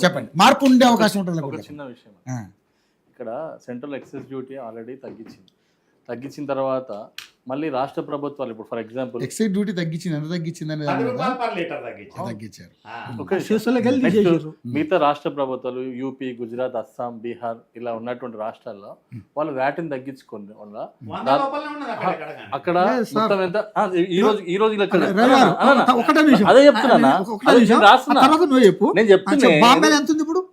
చెప్పండి మార్పు ఉండే అవకాశం ఉంటుంది. ఒక చిన్న విషయం, ఇక్కడ సెంట్రల్ ఎక్సైజ్ డ్యూటీ ఆల్రెడీ తగ్గించిన తర్వాత మళ్ళీ రాష్ట్ర ప్రభుత్వాలు ఇప్పుడు ఫర్ ఎగ్జాంపుల్ ఎక్సైజ్ డ్యూటీ తగ్గించింది, ఎంత తగ్గించిందని తగ్గించారు. మిగతా రాష్ట్ర ప్రభుత్వాలు యూపీ, గుజరాత్, అస్సాం, బీహార్ ఇలా ఉన్నటువంటి రాష్ట్రాల్లో వాళ్ళు వ్యాట్ని తగ్గించుకోండి వల్ల అక్కడ మొత్తం ఎంత ఈ రోజు అదే చెప్తున్నా నేను చెప్తున్నా.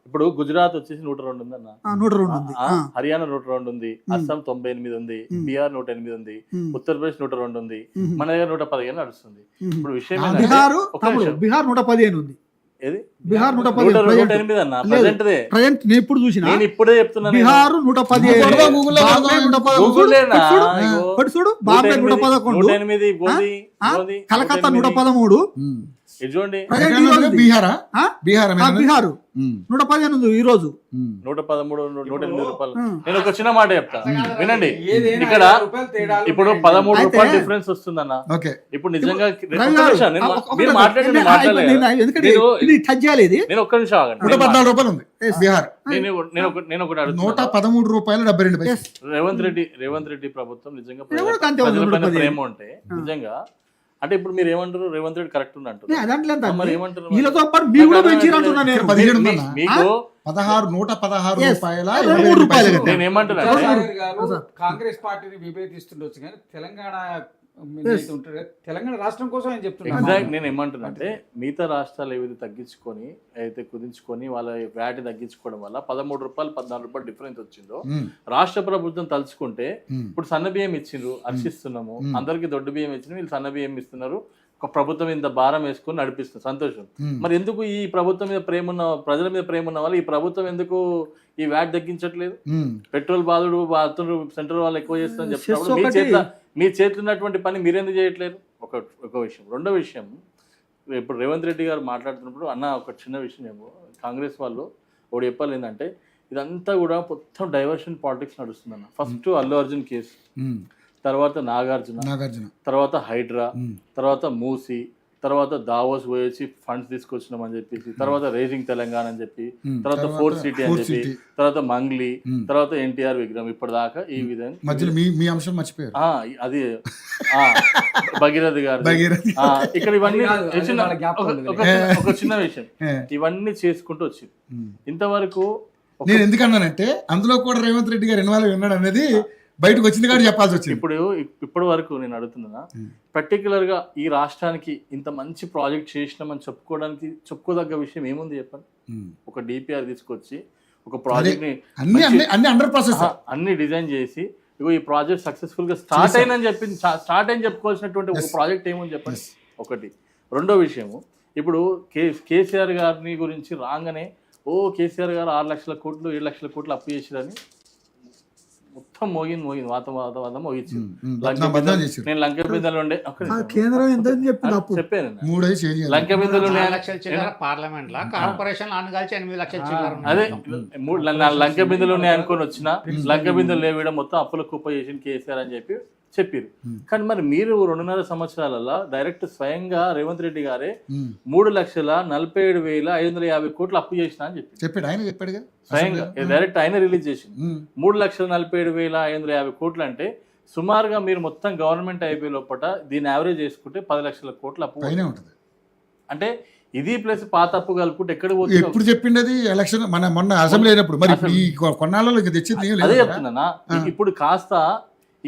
ఇప్పుడు గుజరాత్ వచ్చేసి 102 ఉంది అన్న, 102 హర్యానా 102 ఉంది, అస్సాం 98 ఉంది, బీహార్ 108 ఉంది, ఉత్తరప్రదేశ్ 102 ఉంది, మన దగ్గర 115 నడుస్తుంది. ఇప్పుడు విషయం బీహార్ 115 ఉంది. ఏది బీహార్ 108 అన్న ప్రజెంట్ నేను ఇప్పుడు చూసిన, నేను ఇప్పుడే చెప్తున్నాను. బీహార్ 115, కలకత్తా 113, బీహార్ 115 ఉంది ఈ రోజు 113, 108 రూపాయలు. నేను ఒక చిన్న మాట చెప్తా వినండి. ఇక్కడ ఇప్పుడు 13 రూపాయలు డిఫరెన్స్ వస్తుందన్న. ఇప్పుడు నిజంగా మీరు మాట్లాడండి, నేను ఒక్క నిమిషం ఆగండి. 114 రూపాయలు ఉంది బీహార్. నేను ఒకటి అడుగుతున్నా, 113 రూపాయలు 72 పైసలు. రేవంత్ రెడ్డి ప్రభుత్వం నిజంగా ప్రజలపైన ప్రేమ ఉంటే నిజంగా అంటే ఇప్పుడు మీరు ఏమంటారు, రేవంత్ రెడ్డి కరెక్ట్ ఉంది అంటారు. మరి ఏమంటారు, మీకు 116 రూపాయల నేను ఏమంటున్నా, కాంగ్రెస్ పార్టీని విభేదిస్తుండొచ్చు కానీ తెలంగాణ రాష్ట్రం కోసం ఆయన చెప్తున్నారు. ఎగ్జాక్ట్ నేను ఏమంటున్నా అంటే మిగతా రాష్ట్రాలు ఏవైతే తగ్గించుకొని అయితే కుదించుకొని వాళ్ళ వ్యాట్ తగ్గించుకోవడం వల్ల 13 రూపాయలు 14 రూపాయలు డిఫరెన్స్ వచ్చిందో రాష్ట్ర ప్రభుత్వం తలుచుకుంటే ఇప్పుడు సన్న బియ్యం ఇచ్చిండ్రు, హర్షిస్తున్నాము. అందరికి దొడ్డు బియ్యం ఇచ్చిన వీళ్ళు సన్న బియ్యం ఇస్తున్నారు, ఒక ప్రభుత్వం ఇంత భారం వేసుకొని నడిపిస్తుంది, సంతోషం. మరి ఎందుకు ఈ ప్రభుత్వం మీద ప్రేమ ఉన్న ప్రజల మీద ప్రేమ ఉన్న వాళ్ళు ఈ ప్రభుత్వం ఎందుకు ఈ వ్యాట్ తగ్గించట్లేదు? పెట్రోల్ బాధుడు సెంట్రల్ వాళ్ళు ఎక్కువ చేస్తుందని చెప్తున్నారు. మీ చేతిలో ఉన్నటువంటి పని మీరెందుకు చేయట్లేదు? ఒక విషయం. రెండో విషయం, ఇప్పుడు రేవంత్ రెడ్డి గారు మాట్లాడుతున్నప్పుడు అన్న ఒక చిన్న విషయం ఏమో, కాంగ్రెస్ వాళ్ళు ఒకటి చెప్పాలి ఏంటంటే ఇదంతా కూడా మొత్తం డైవర్షన్ పాలిటిక్స్ నడుస్తుందన్న. ఫస్ట్ అల్లు అర్జున్ కేసు, తర్వాత నాగార్జున, తర్వాత హైడ్రా, తర్వాత మూసి, తర్వాత దావోస్ పోయేసి ఫండ్స్ తీసుకొచ్చినామని చెప్పేసి, తర్వాత రేజింగ్ తెలంగాణ అని చెప్పి, తర్వాత 4th సిటీ అని చెప్పి, తర్వాత మంగ్లీ, తర్వాత ఎన్టీఆర్ విగ్రహం. ఇప్పటిదాకా ఈ విధంగా అది భగీరథ గారు ఇక్కడ ఇవన్నీ ఒక చిన్న విషయం, ఇవన్నీ చేసుకుంటూ వచ్చింది. ఇంతవరకు నేను ఎందుకన్నానంటే అందులో కూడా రేవంత్ రెడ్డి గారు ఇన్వాల్వ్ ఉన్నాడు అనేది బయటకు వచ్చింది కాబట్టి చెప్పాల్సి వచ్చింది. ఇప్పటి వరకు నేను అడుగుతున్నా, పర్టికులర్ గా ఈ రాష్ట్రానికి ఇంత మంచి ప్రాజెక్ట్ చేసినామని చెప్పుకోదగ్గ విషయం ఏముంది చెప్పండి? ఒక డిపిఆర్ తీసుకొచ్చి ఒక ప్రాజెక్ట్ ని అన్ని డిజైన్ చేసి ఇగో ఈ ప్రాజెక్ట్ సక్సెస్ఫుల్ గా స్టార్ట్ అయిందని చెప్పుకోవాల్సినటువంటి ఒక ప్రాజెక్ట్ ఏముంది చెప్పండి? ఒకటి. రెండో విషయము, ఇప్పుడు కేసీఆర్ గారిని గురించి రాగానే కేసీఆర్ గారు 6 లక్షల కోట్లు 7 లక్షల కోట్లు అప్పు చేసిరని మొత్తం మోగింది వాతం మోగించింది. నేను లంక బిందెలు ఉండే చెప్పాను, లంక బిందెలు పార్లమెంట్ లో కార్పొరేషన్ అదే లంక బిందెలు ఉన్నాయి అనుకొని వచ్చిన లంక బిందెలు లేవడం మొత్తం అప్పుల కుప్ప చేసి కేసీఆర్ అని చెప్పారు. కానీ మరి మీరు 2.5 సంవత్సరాలలో డైరెక్ట్ స్వయంగా రేవంత్ రెడ్డి గారే 3,47,550 కోట్లు అప్పు చేసిన అని చెప్పాడు. ఆయన చెప్పాడు స్వయంగా డైరెక్ట్ ఆయన రిలీజ్ చేసింది. 3,47,550 కోట్లు అంటే సుమారుగా మీరు మొత్తం గవర్నమెంట్ అయిపోయే లోపల దీన్ని యావరేజ్ చేసుకుంటే 10 లక్షల కోట్ల అప్పు ఉంటుంది. అంటే ఇది ప్లస్ పాత అప్పు కలుపుకుంటే ఎక్కడ పోతుంది? ఎప్పుడు చెప్పిండది ఎలక్షన్ మొన్న అసెంబ్లీ అయినప్పుడు, మరి కొన్నాళ్ళలో తెచ్చింది అదే చెప్తున్నా. ఇప్పుడు కాస్త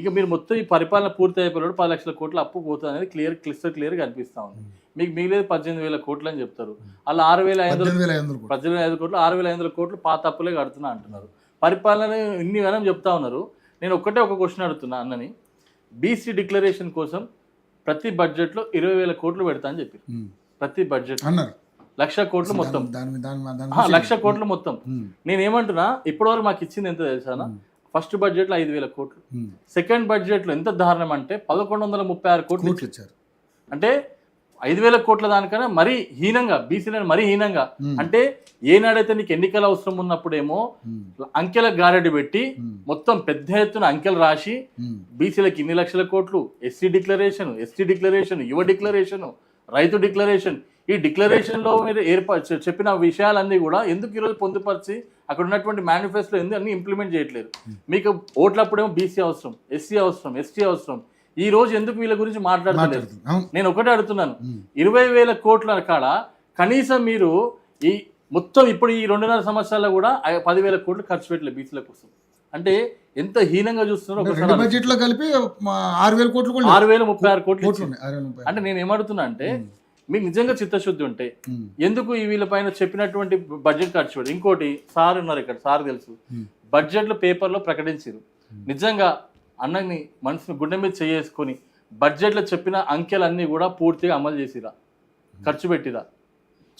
ఇక మీరు మొత్తం ఈ పరిపాలన పూర్తి అయిపోయినప్పుడు 10 లక్షల కోట్ల అప్పు పోతుంది అనేది క్లియర్గా అనిపిస్తా ఉంది. మీకు మిగిలేదు 18,000 కోట్లు అని చెప్తారు. అలా 18,500 కోట్లు 6,500 కోట్లు పాత అప్పులే కడుతున్నా అంటున్నారు. పరిపాలన ఇన్ని వేలం చెప్తా ఉన్నారు. నేను ఒక క్వశ్చన్ అడుగుతున్నా అన్నని, బీసీ డిక్లరేషన్ కోసం ప్రతి బడ్జెట్లో 20,000 కోట్లు పెడతా అని చెప్పి, ప్రతి బడ్జెట్ 1,00,000 కోట్లు మొత్తం, 1,00,000 కోట్లు మొత్తం. నేనేమంటున్నా, ఇప్పటివరకు మాకు ఇచ్చింది ఎంత తెలుసానా? ఫస్ట్ బడ్జెట్లో 5,000 కోట్లు, సెకండ్ బడ్జెట్లో ఎంత దారుణం అంటే 1,136 కోట్లు ఇచ్చారు. అంటే 5,000 కోట్ల దానికన్నా మరీ హీనంగా, బీసీలను మరీ హీనంగా. అంటే ఏనాడైతే నీకు ఎన్నికల అవసరం ఉన్నప్పుడేమో అంకెల గారెడి పెట్టి మొత్తం పెద్ద ఎత్తున అంకెలు రాసి బీసీలకు ఇన్ని లక్షల కోట్లు, ఎస్సీ డిక్లరేషన్, ఎస్టీ డిక్లరేషన్, యువ డిక్లరేషన్, రైతు డిక్లరేషన్, ఈ డిక్లరేషన్ లో మీరు చెప్పిన విషయాలన్నీ కూడా ఎందుకు ఈరోజు పొందుపరిచి అక్కడ ఉన్నటువంటి మేనిఫెస్టో ఎందుకు అన్ని ఇంప్లిమెంట్ చేయట్లేదు? మీకు ఓట్లప్పుడేమో బీసీ అవసరం, ఎస్సీ అవసరం, ఎస్టీ అవసరం, ఈ రోజు ఎందుకు వీళ్ళ గురించి మాట్లాడలేదు? నేను ఒకటే అడుగుతున్నాను, 20,000 కోట్ల కాడ కనీసం మీరు ఈ మొత్తం ఇప్పుడు ఈ 2.5 సంవత్సరాల్లో కూడా 10,000 కోట్లు ఖర్చు పెట్టలేదు బీసీల కోసం. అంటే ఎంత హీనంగా చూస్తున్నారో. బడ్జెట్ లో కలిపి 6,000 కోట్లు 6,036 కోట్లు. అంటే నేను ఏమడుతున్నా అంటే మీకు నిజంగా చిత్తశుద్ధి ఉంటే ఎందుకు ఈ వీళ్ళపైన చెప్పినటువంటి బడ్జెట్ ఖర్చు పెడతారు? ఇంకోటి సార్ ఉన్నారు ఇక్కడ, సార్ తెలుసు, బడ్జెట్లు పేపర్లో ప్రకటించారు. నిజంగా అన్నని మనసుని గుండె మీద చేసుకొని బడ్జెట్లో చెప్పిన అంకెలన్నీ కూడా పూర్తిగా అమలు చేసిరా, ఖర్చు పెట్టిరా?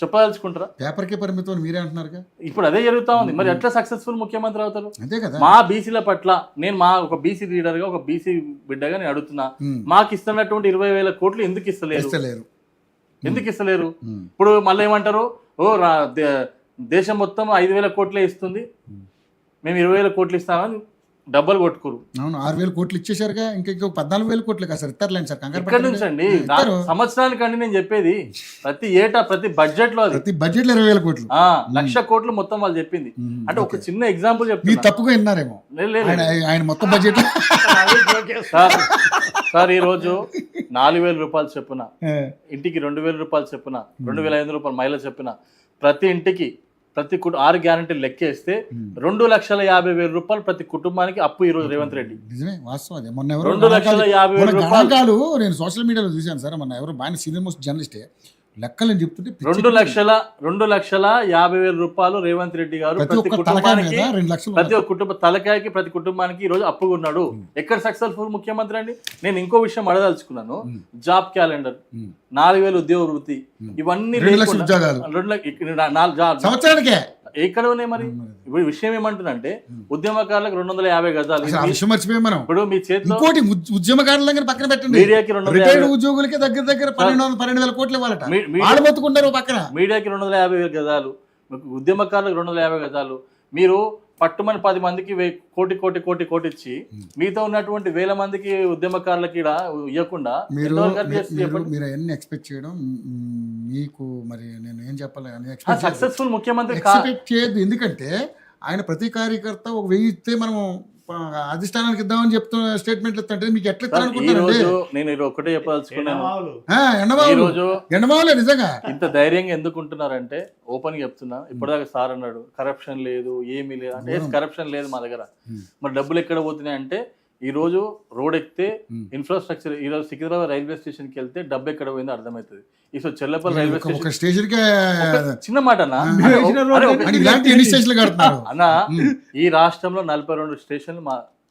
చెప్పదలుచుకుంటారా? పేపర్కే పరిమితం మీరే అంటున్నారు. ఇప్పుడు అదే జరుగుతా ఉంది. మరి ఎట్లా సక్సెస్ఫుల్ ముఖ్యమంత్రి అవుతారు? అంతే కదా. మా బీసీల పట్ల నేను ఒక బీసీ లీడర్ గా, ఒక బీసీ బిడ్డగా నేను అడుగుతున్నా, మాకు ఇస్తున్నటువంటి 20,000 కోట్లు ఎందుకు ఇస్తలేరు? ఎందుకు ఇస్తలేరు? ఇప్పుడు మళ్ళీ ఏమంటారు, దేశం మొత్తం 5,000 కోట్లే ఇస్తుంది, మేము 20,000 కోట్లు ఇస్తామని డబ్బులు కొట్టుకోరు. అవును, 6,000 కోట్లు ఇచ్చేసారుగా, ఇంకా 14,000 కోట్లు కదా సార్ ఇస్తారులేండి సార్. ఇక్కడ నుంచి అండి సంవత్సరానికి అండి నేను చెప్పేది, ప్రతి ఏటా ప్రతి బడ్జెట్ లో 20,000 కోట్లు, 1,00,000 కోట్లు మొత్తం వాళ్ళు చెప్పింది. అంటే ఒక చిన్న ఎగ్జాంపుల్ చెప్తాను, తప్పుగా విన్నారేమో ఆయన మొత్తం బడ్జెట్. సార్ ఈ రోజు 4,000 రూపాయలు చెప్పున ఇంటికి 2,000 రూపాయలు చెప్పున 2,500 రూపాయలు మహిళ చెప్పున ప్రతి ఇంటికి ప్రతి 6 గ్యారెంటీలు లెక్కేస్తే 2,50,000 రూపాయలు ప్రతి కుటుంబానికి అప్పు ఈ రోజు రేవంత్ రెడ్డి. నిజమే, వాస్తవం. మొన్న 2,50,000 రూపాయలు నేను సోషల్ మీడియాలో చూశాను సార్. మొన్న ఎవరు బాగా సీనియర్ మోస్ట్ జర్నలిస్టే లెక్కలు చెప్తుంటే 2,50,000 రూపాయలు రేవంత్ రెడ్డి గారు ప్రతి కుటుంబానికి, ప్రతి ఒక్క కుటుంబ తలకాయకి ప్రతి కుటుంబానికి ఈ రోజు అప్పుగా ఉన్నాడు. ఎక్కడ సక్సెస్ఫుల్ ముఖ్యమంత్రి అండి? నేను ఇంకో విషయం అడదలుచుకున్నాను, జాబ్ క్యాలెండర్, 4,000 ఉద్యోగ వృత్తి, ఇవన్నీ 2,00,000 ఉద్యోగాలు సంవత్సరానికే ఎక్కడ ఉన్నాయి? మరి ఇప్పుడు విషయం ఏమంటుందంటే ఉద్యమకారులకు 250 గజాలు. ఇప్పుడు మీ చేతిలో ఉద్యమకారుల పక్కన పెట్టండి, మీడియాకి ఉద్యోగులకి దగ్గర 12,000 కోట్లు ఇవ్వాలట. పక్కన మీడియాకి 250 గజాలు, ఉద్యమకారులకు 250 గజాలు. మీరు పట్టుమని 10 మందికి కోటి ఇచ్చి మీతో ఉన్నటువంటి 1,000 మందికి ఉద్యమకారులకి ఇవ్వకుండా మీరు ఎన్ని ఎక్స్పెక్ట్ చేయడం మీకు, మరి నేను ఏం చెప్పాలి, సక్సెస్ఫుల్ ముఖ్యమంత్రి ఎక్స్పెక్ట్ చేయొద్దు. ఎందుకంటే ఆయన ప్రతి కార్యకర్త ఒక 1000 ఇస్తే మనం అధిష్టానానికి ఇద్దామని చెప్తున్న స్టేట్మెంట్లు ఇస్తుంటే మీకు ఎట్లా ఇస్తారనుకుంటున్నారండి? నేను ఒకటే చెప్పదలుచుకున్నాను, ఎండమావులే నిజంగా ఇంత ధైర్యంగా ఎందుకు ఉంటున్నారంటే ఓపెన్ గా చెప్తున్నా. ఇప్పటిదాకా సార్ అన్నాడు కరప్షన్ లేదు, ఏమీ లేదు అంటే. కరప్షన్ లేదు మా దగ్గర. మరి డబ్బులు ఎక్కడ పోతున్నాయి అంటే, ఈ రోజు రోడ్ ఎక్కితే ఇన్ఫ్రాస్ట్రక్చర్, ఈ రోజు సికింద్రాబాద్ రైల్వే స్టేషన్ కి వెళ్తే డబ్బు ఎక్కడ పోయిందో అర్థమవుతుంది. ఈ సో చెల్లపల్లి రైల్వే స్టేషన్ చిన్న మాట అన్న, ఈ రాష్ట్రంలో 42 స్టేషన్లు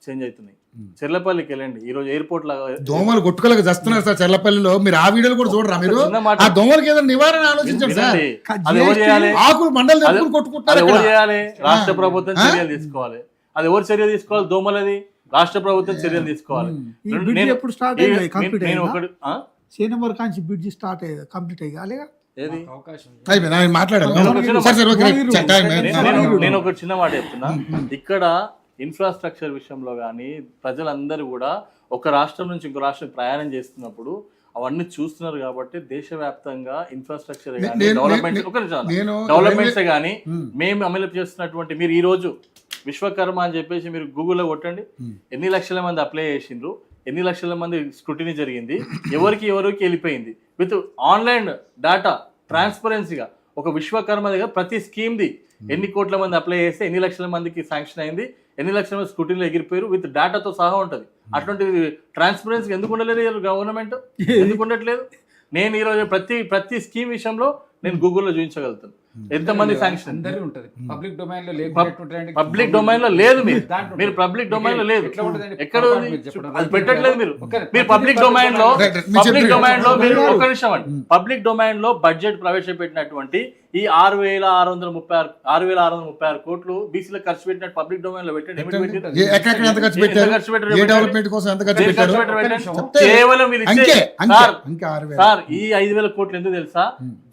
చేంజ్ అవుతున్నాయి. చెర్లపల్లికి వెళ్ళండి, ఈ రోజు ఎయిర్పోర్ట్ లాగా దోమలు కొట్టుకోలేక చేస్తున్నారు సార్ చెర్లపల్లిలో. మీరు ఆ వీడియోలు కూడా చూడరా? మీరు ఆ దోమలకి ఏదైనా నివారణ ఆలోచించండి సార్. అది ఎవరు చేయాలి? ఆకులు మండలు కొట్టుకుంటారు. ఎవరు చేయాలి? రాష్ట్ర ప్రభుత్వం చర్యలు తీసుకోవాలి. అది ఎవరు చర్య తీసుకోవాలి? దోమలది రాష్ట్ర ప్రభుత్వం చర్యలు తీసుకోవాలి. నేను ఒక చిన్న మాట చెప్తున్నా, ఇక్కడ ఇన్ఫ్రాస్ట్రక్చర్ విషయంలో కానీ ప్రజలందరూ కూడా ఒక రాష్ట్రం నుంచి ఇంకో రాష్ట్రం ప్రయాణం చేస్తున్నప్పుడు అవన్నీ చూస్తున్నారు కాబట్టి దేశవ్యాప్తంగా ఇన్ఫ్రాస్ట్రక్చర్ డెవలప్మెంట్స్ కానీ మేము అమలు చేస్తున్నటువంటి, మీరు ఈ రోజు విశ్వకర్మ అని చెప్పేసి మీరు గూగుల్లో కొట్టండి, ఎన్ని లక్షల మంది అప్లై చేసిండ్రు, ఎన్ని లక్షల మంది స్క్రూటినీ జరిగింది, ఎవరికి వెళ్ళిపోయింది, విత్ ఆన్లైన్ డేటా ట్రాన్స్పరెన్సీగా. ఒక విశ్వకర్మ దగ్గర ప్రతి స్కీమ్ది ఎన్ని కోట్ల మంది అప్లై చేస్తే ఎన్ని లక్షల మందికి శాంక్షన్ అయింది, ఎన్ని లక్షల మంది స్క్రూటినీలో ఎగిరిపోయారు, విత్ డేటాతో సహా ఉంటుంది. అటువంటి ట్రాన్స్పరెన్సీ ఎందుకు ఉండలేదు గవర్నమెంట్? ఎందుకు ఉండట్లేదు? నేను ఈరోజు ప్రతి స్కీమ్ విషయంలో నేను గూగుల్లో చూపించగలుగుతాను ఎంతమంది శాంక్షన్. పబ్లిక్ డొమైన్ లో లేదు, మీరు పబ్లిక్ డొమైన్ లో లేదు, ఎక్కడ ఉంది? అది పెట్టట్లేదు మీరు. పబ్లిక్ డొమైన్ లో మీరు ఒక నిమిషం అండి, పబ్లిక్ డొమైన్ లో బడ్జెట్ ప్రవేశపెట్టినటువంటి ఈ 6,636 కోట్లు బీసీలకు ఖర్చు పెట్టినట్టు పబ్లిక్ డొమైన్ లో పెట్టండి. కేవలం సార్ ఈ 5,000 కోట్లు ఎందుకు తెలుసా?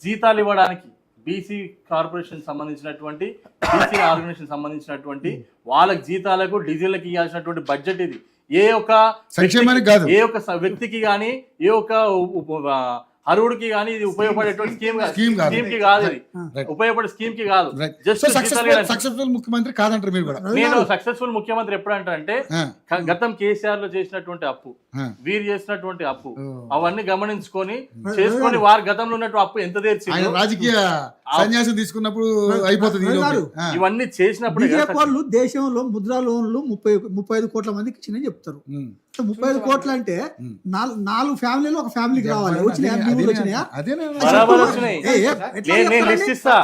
జీతాలు ఇవ్వడానికి బీసీ కార్పొరేషన్ సంబంధించినటువంటి, బీసీ ఆర్గనైజేషన్ సంబంధించినటువంటి వాళ్ళకి జీతాలకు డీజిల్కి ఇవ్వాల్సినటువంటి బడ్జెట్ ఇది. ఏ ఒక్క వ్యక్తికి కానీ, ఏ ఒక్క అరువుడికి కానీ ఇది ఉపయోగపడేటువంటి స్కీమ్ Scheme కాదు. స్కీమ్ కి కాదు ఇది Right. ఉపయోగపడే స్కీమ్ కి కాదు జస్ట్ సక్సెస్ఫుల్ ముఖ్యమంత్రి కాదంటారు మీరు కూడా. నేను సక్సెస్ఫుల్ ముఖ్యమంత్రి ఎప్పుడు అంటే ఆ, గతం కేసీఆర్ లో చేసినటువంటి అప్పు ఆ. వీరు చేసినటువంటి అప్పు ఓ. అవన్నీ గమనించుకొని చేసుకొని వారి గతంలో ఉన్నటువంటి అప్పు ఎంత ఆయన తీర్చింది రాజకీయ సన్యాసం తీసుకున్నప్పుడు అయిపోతుంది ఈ లోపే. ఆ, ఇవన్నీ చేసినప్పుడు బీజేపీ వాళ్ళు దేశంలో ముద్రా లోన్లు 35 కోట్ల మందికి ఇచ్చినని చెప్తారు. ఉమ్. 35 కోట్లు అంటే నాలుగు ఫ్యామిలీలు ఒక ఫ్యామిలీకి రావాలి. వచ్చినాయా? మీ ఊళ్ళో వచ్చినాయా? అదేనే బరాబర్ వచ్చినాయి ఏ, ఏ, ఎట్లా నేను చెప్తారని? లిస్ట్ ఇస్తా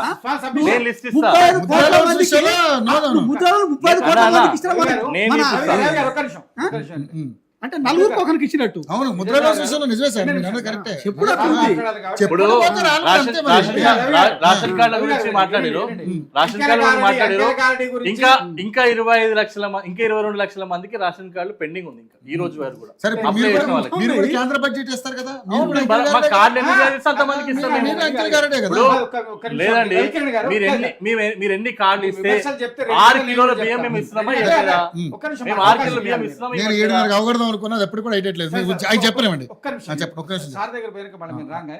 నేను లిస్ట్ ఇస్తా 35 కోట్ల ముద్రాలో మందికి చూసావా? No, no, no. ముద్రలు 35 కోట్ల అన్నా, మందికి ఇస్తారా? నేను మన- ఇస్తా. ఒక్క నిమిషం. ఉమ్. అంటే నలుగురికి ఒకరికి ఇచ్చినట్టు అవును ముద్రలో విషయంలో నిజమే సార్ మీరు అన్నది కరెక్టే. ఎప్పుడు అట్లుంది? ఇప్పుడు రేషన్ కార్డుల గురించి మాట్లాడారు రేషన్ కార్డుల గురించి మాట్లాడారు ఇంకా 25 లక్షల ఇంకా 22 లక్షల మందికి రేషన్ కార్డులు పెండింగ్ ఉంది ఇంకా ఈ రోజు వరకు కూడా సరే ఇప్పుడు అప్లై మీరు చేసిన కూడా- వాళ్ళకి. మీరు కూడా కేంద్ర బడ్జెట్ ఇస్తారు కదా మీరు అవును, కూడా మా అంకెల్ గారే కార్డులు కదా? ఎందుకు చేస్తే అంతమందికి ఇస్తాం మేము. మీరు అంకెల్ గారే కదా. లేదండి మీరు ఎన్ని కార్డులు ఇస్తే 6 కిలోల బియ్యం మేము ఇస్తున్నామా ఇవ్వలేదా? మేము 6 కిలోల బియ్యం ఇస్తున్నామా నేను ఇవ్వలేదా? 7:30 అవగడదాం అనుకున్నది ఎప్పుడు కూడా అయ్యట్లేదు అవి చెప్పలేమండి. ఒక్క నిమిషం. చెప్పండి ఒక్క నిమిషం సార్ దగ్గర పోయినాక మళ్ళీ మీరు రాగానే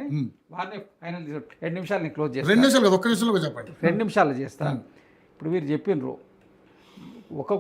వారిని ఫైనల్ 2 నిమిషాలు నేను క్లోజ్ 2 చేస్తాను. నిమిషాలు కదా, ఒక్క నిమిషంలో చెప్పండి. 2 నిమిషాలు చేస్తాను. ఇప్పుడు మీరు చెప్పిండ్రు ఒక